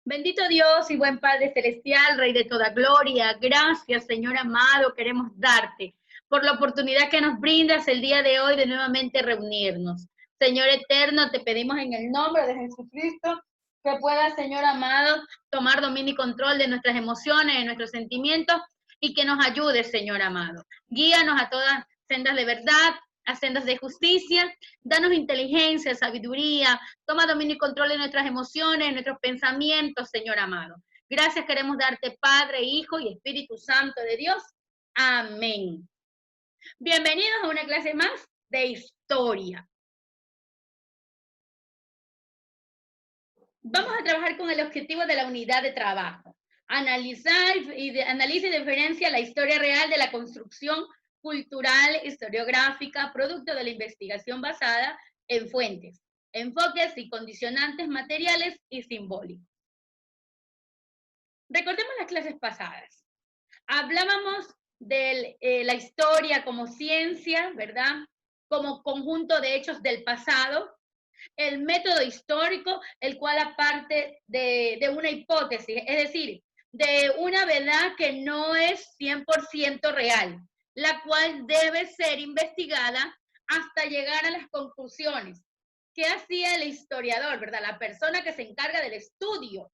Bendito Dios y buen Padre Celestial, Rey de toda gloria. Gracias, Señor amado, queremos darte por la oportunidad que nos brindas el día de hoy de nuevamente reunirnos. Señor eterno, te pedimos en el nombre de Jesucristo que puedas, Señor amado, tomar dominio y control de nuestras emociones, de nuestros sentimientos y que nos ayudes, Señor amado. Guíanos a todas sendas de verdad, a sendas de justicia. Danos inteligencia, sabiduría, toma dominio y control de nuestras emociones, de nuestros pensamientos, Señor amado. Gracias queremos darte, Padre, Hijo y Espíritu Santo de Dios. Amén. Bienvenidos a una clase más de historia. Vamos a trabajar con el objetivo de la unidad de trabajo. Analiza y diferencia la historia real de la construcción cultural, historiográfica, producto de la investigación basada en fuentes, enfoques y condicionantes materiales y simbólicos. Recordemos las clases pasadas. Hablábamos de la historia como ciencia, ¿verdad? Como conjunto de hechos del pasado. El método histórico, el cual aparte de una hipótesis, es decir, de una verdad que no es 100% real, la cual debe ser investigada hasta llegar a las conclusiones. ¿Qué hacía el historiador, verdad? La persona que se encarga del estudio,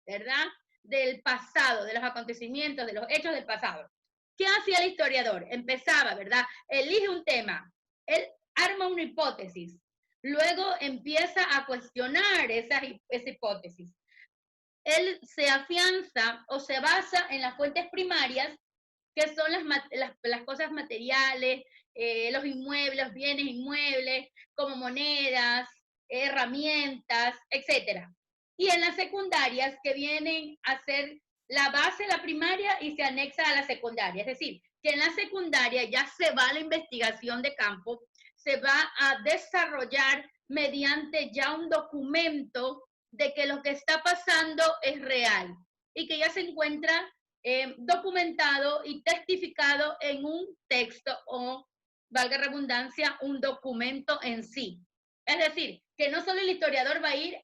¿verdad? Del pasado, de los acontecimientos, de los hechos del pasado. ¿Qué hacía el historiador? Empezaba, ¿verdad? Elige un tema, él arma una hipótesis, luego empieza a cuestionar esa hipótesis. Él se afianza o se basa en las fuentes primarias, que son las cosas materiales, los inmuebles, los bienes inmuebles, como monedas, herramientas, etcétera. Y en las secundarias, que vienen a ser la base de la primaria y se anexa a la secundaria. Es decir, que en la secundaria ya se va a la investigación de campo, se va a desarrollar mediante ya un documento de que lo que está pasando es real y que ya se encuentra documentado y testificado en un texto o, valga redundancia, un documento en sí. Es decir, que no solo el historiador va a ir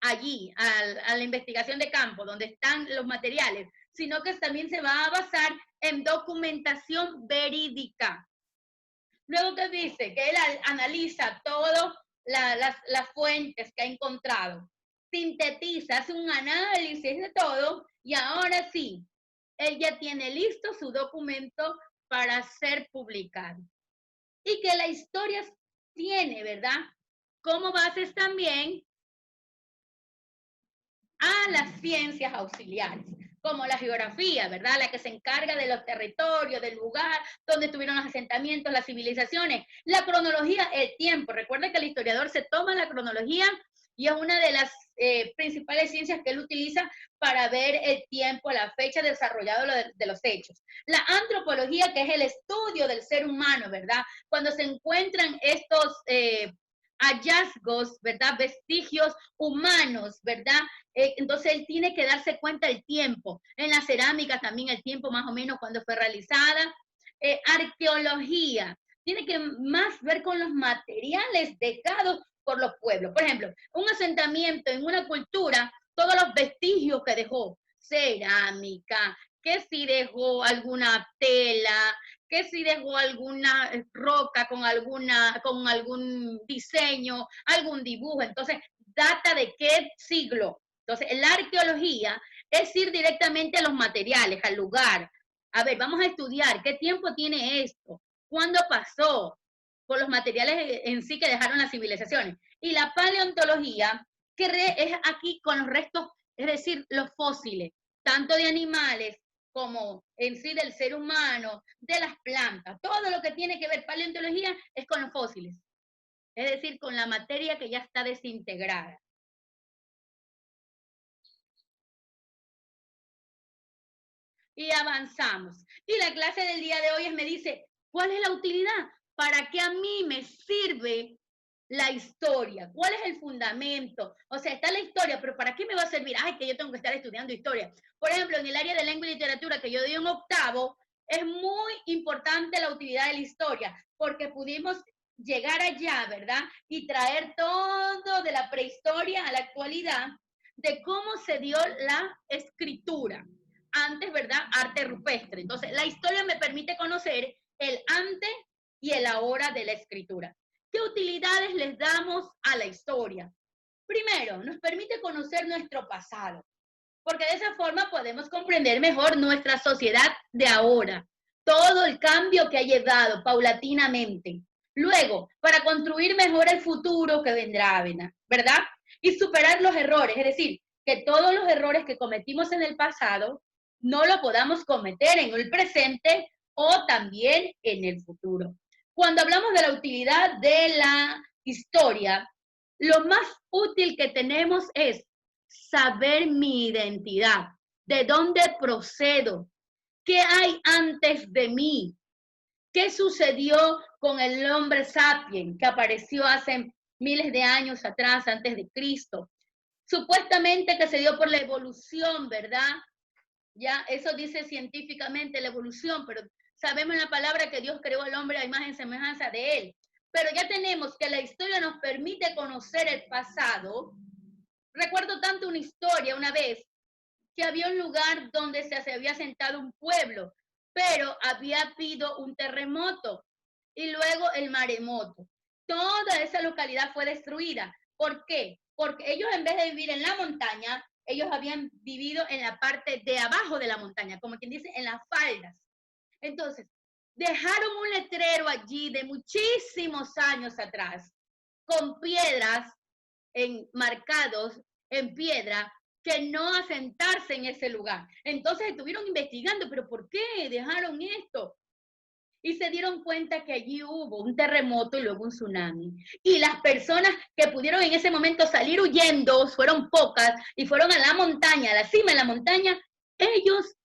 allí a la investigación de campo, donde están los materiales, sino que también se va a basar en documentación verídica. Luego que dice que él analiza todas las fuentes que ha encontrado, sintetiza, hace un análisis de todo y ahora sí, él ya tiene listo su documento para ser publicado. Y que la historia tiene, ¿verdad? Como bases también a las ciencias auxiliares, como la geografía, ¿verdad? La que se encarga de los territorios, del lugar donde estuvieron los asentamientos, las civilizaciones, la cronología, el tiempo. Recuerda que el historiador se toma la cronología y es una de las principales ciencias que él utiliza para ver el tiempo, la fecha desarrollado de los hechos. La antropología, que es el estudio del ser humano, ¿verdad? Cuando se encuentran estos hallazgos, ¿verdad? Vestigios humanos, ¿verdad? Entonces él tiene que darse cuenta del tiempo. En la cerámica también el tiempo más o menos cuando fue realizada. Arqueología, tiene que más ver con los materiales dejados por los pueblos. Por ejemplo, un asentamiento en una cultura, todos los vestigios que dejó, cerámica, que si dejó alguna tela, que si dejó alguna roca con algún diseño, algún dibujo. Entonces, data de qué siglo. Entonces, la arqueología es ir directamente a los materiales, al lugar. A ver, vamos a estudiar qué tiempo tiene esto, cuándo pasó, por los materiales en sí que dejaron las civilizaciones. Y la paleontología, que es aquí con los restos, es decir, los fósiles, tanto de animales como en sí del ser humano, de las plantas, todo lo que tiene que ver paleontología es con los fósiles, es decir, con la materia que ya está desintegrada. Y avanzamos. Y la clase del día de hoy me dice, ¿cuál es la utilidad? ¿Para qué a mí me sirve la historia? ¿Cuál es el fundamento? O sea, está la historia, pero ¿para qué me va a servir? Ay, que yo tengo que estar estudiando historia. Por ejemplo, en el área de lengua y literatura que yo doy en octavo, es muy importante la utilidad de la historia, porque pudimos llegar allá, ¿verdad? Y traer todo de la prehistoria a la actualidad, de cómo se dio la escritura. Antes, ¿verdad? Arte rupestre. Entonces, la historia me permite conocer el antes y el ahora de la escritura. ¿Qué utilidades les damos a la historia? Primero, nos permite conocer nuestro pasado, porque de esa forma podemos comprender mejor nuestra sociedad de ahora, todo el cambio que ha llegado paulatinamente. Luego, para construir mejor el futuro que vendrá, ¿verdad? Y superar los errores, es decir, que todos los errores que cometimos en el pasado no lo podamos cometer en el presente o también en el futuro. Cuando hablamos de la utilidad de la historia, lo más útil que tenemos es saber mi identidad, de dónde procedo, qué hay antes de mí, qué sucedió con el hombre sapien que apareció hace miles de años atrás, antes de Cristo. Supuestamente que se dio por la evolución, ¿verdad? Ya, eso dice científicamente la evolución, pero sabemos en la palabra que Dios creó al hombre a imagen y semejanza de él. Pero ya tenemos que la historia nos permite conocer el pasado. Recuerdo tanto una historia una vez que había un lugar donde se había sentado un pueblo, pero había habido un terremoto y luego el maremoto. Toda esa localidad fue destruida. ¿Por qué? Porque ellos en vez de vivir en la montaña, ellos habían vivido en la parte de abajo de la montaña, como quien dice, en las faldas. Entonces, dejaron un letrero allí de muchísimos años atrás, con piedras marcados en piedra, que no asentarse en ese lugar. Entonces estuvieron investigando, pero ¿por qué dejaron esto? Y se dieron cuenta que allí hubo un terremoto y luego un tsunami. Y las personas que pudieron en ese momento salir huyendo fueron pocas y fueron a la montaña, a la cima de la montaña. Ellos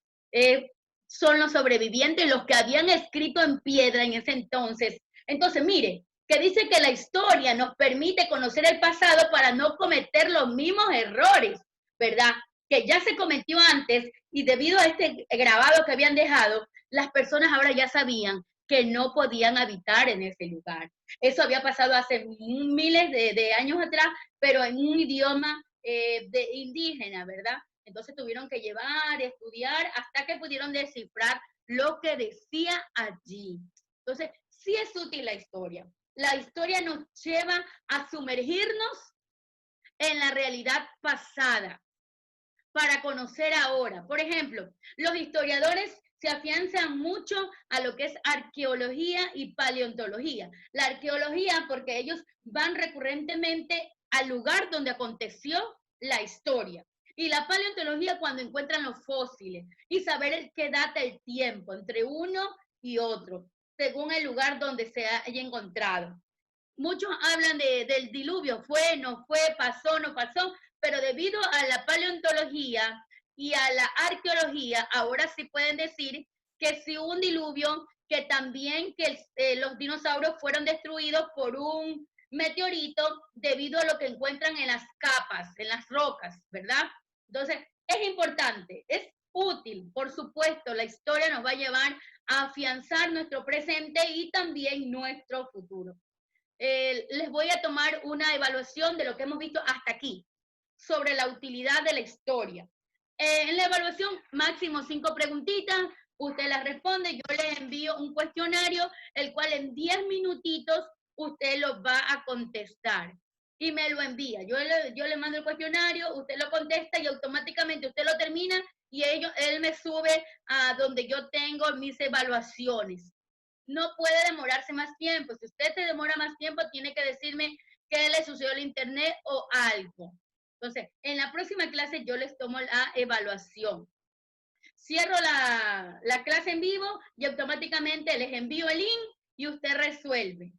son los sobrevivientes, los que habían escrito en piedra en ese entonces. Entonces, mire, que dice que la historia nos permite conocer el pasado para no cometer los mismos errores, ¿verdad? Que ya se cometió antes y debido a este grabado que habían dejado, las personas ahora ya sabían que no podían habitar en ese lugar. Eso había pasado hace miles de años atrás, pero en un idioma de indígena, ¿verdad? Entonces tuvieron que llevar, estudiar, hasta que pudieron descifrar lo que decía allí. Entonces, sí es útil la historia. La historia nos lleva a sumergirnos en la realidad pasada para conocer ahora. Por ejemplo, los historiadores se afianzan mucho a lo que es arqueología y paleontología. La arqueología porque ellos van recurrentemente al lugar donde aconteció la historia. Y la paleontología cuando encuentran los fósiles y saber qué data el tiempo entre uno y otro, según el lugar donde se haya encontrado. Muchos hablan del diluvio, fue, no fue, pasó, no pasó, pero debido a la paleontología y a la arqueología, ahora sí pueden decir que si hubo un diluvio, que también que los dinosaurios fueron destruidos por un meteorito debido a lo que encuentran en las capas, en las rocas, ¿verdad? Entonces, es importante, es útil, por supuesto, la historia nos va a llevar a afianzar nuestro presente y también nuestro futuro. Les voy a tomar una evaluación de lo que hemos visto hasta aquí, sobre la utilidad de la historia. En la evaluación, máximo 5 preguntitas, usted las responde, yo les envío un cuestionario, el cual en 10 minutitos usted lo va a contestar y me lo envía. Yo le mando el cuestionario, usted lo contesta y automáticamente usted lo termina y él me sube a donde yo tengo mis evaluaciones. No puede demorarse más tiempo. Si usted se demora más tiempo, tiene que decirme qué le sucedió al internet o algo. Entonces, en la próxima clase yo les tomo la evaluación. Cierro la clase en vivo y automáticamente les envío el link y usted resuelve.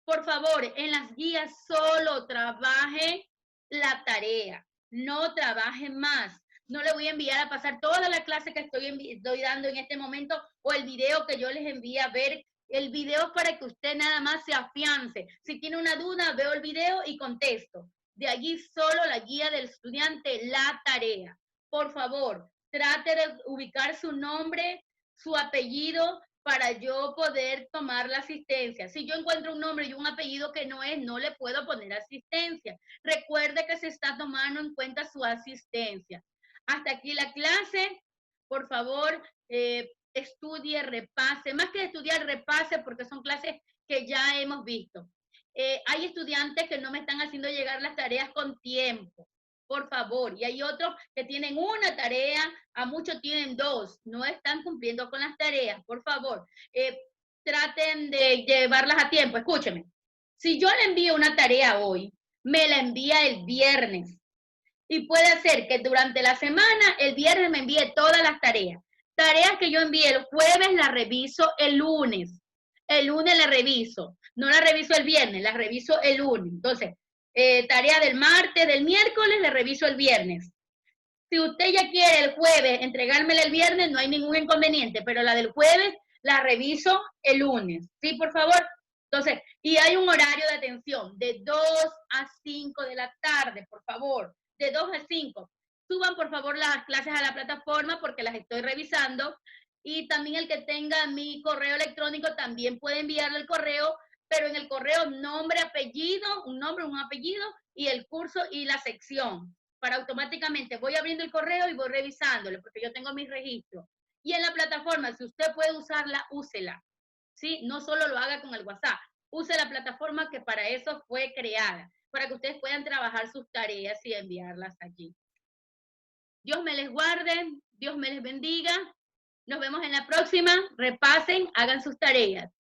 Por favor, en las guías solo trabaje la tarea, no trabaje más. No le voy a enviar a pasar toda la clase que estoy dando en este momento o el video que yo les envíe a ver. El video es para que usted nada más se afiance. Si tiene una duda, veo el video y contesto. De allí solo la guía del estudiante, la tarea. Por favor, trate de ubicar su nombre, su apellido para yo poder tomar la asistencia. Si yo encuentro un nombre y un apellido que no es, no le puedo poner asistencia. Recuerde que se está tomando en cuenta su asistencia. Hasta aquí la clase. Por favor, estudie, repase. Más que estudiar, repase porque son clases que ya hemos visto. Hay estudiantes que no me están haciendo llegar las tareas con tiempo. Por favor, y hay otros que tienen una tarea, a muchos tienen dos, no están cumpliendo con las tareas, por favor, traten de llevarlas a tiempo, escúcheme, si yo le envío una tarea hoy, me la envía el viernes, y puede ser que durante la semana, el viernes me envíe todas las tareas que yo envíe el jueves, las reviso el lunes la reviso, no la reviso el viernes, la reviso el lunes, entonces, tarea del martes, del miércoles, le reviso el viernes. Si usted ya quiere el jueves entregármela el viernes, no hay ningún inconveniente, pero la del jueves la reviso el lunes. ¿Sí, por favor? Entonces, y hay un horario de atención de 2 a 5 de la tarde, por favor, de 2 a 5. Suban, por favor, las clases a la plataforma porque las estoy revisando. Y también el que tenga mi correo electrónico también puede enviarle el correo, pero en el correo nombre, apellido, un nombre, un apellido y el curso y la sección para automáticamente voy abriendo el correo y voy revisándolo, porque yo tengo mis registros. Y en la plataforma, si usted puede usarla, úsela. ¿Sí? No solo lo haga con el WhatsApp, use la plataforma que para eso fue creada, para que ustedes puedan trabajar sus tareas y enviarlas allí. Dios me les guarde, Dios me les bendiga. Nos vemos en la próxima. Repasen, hagan sus tareas.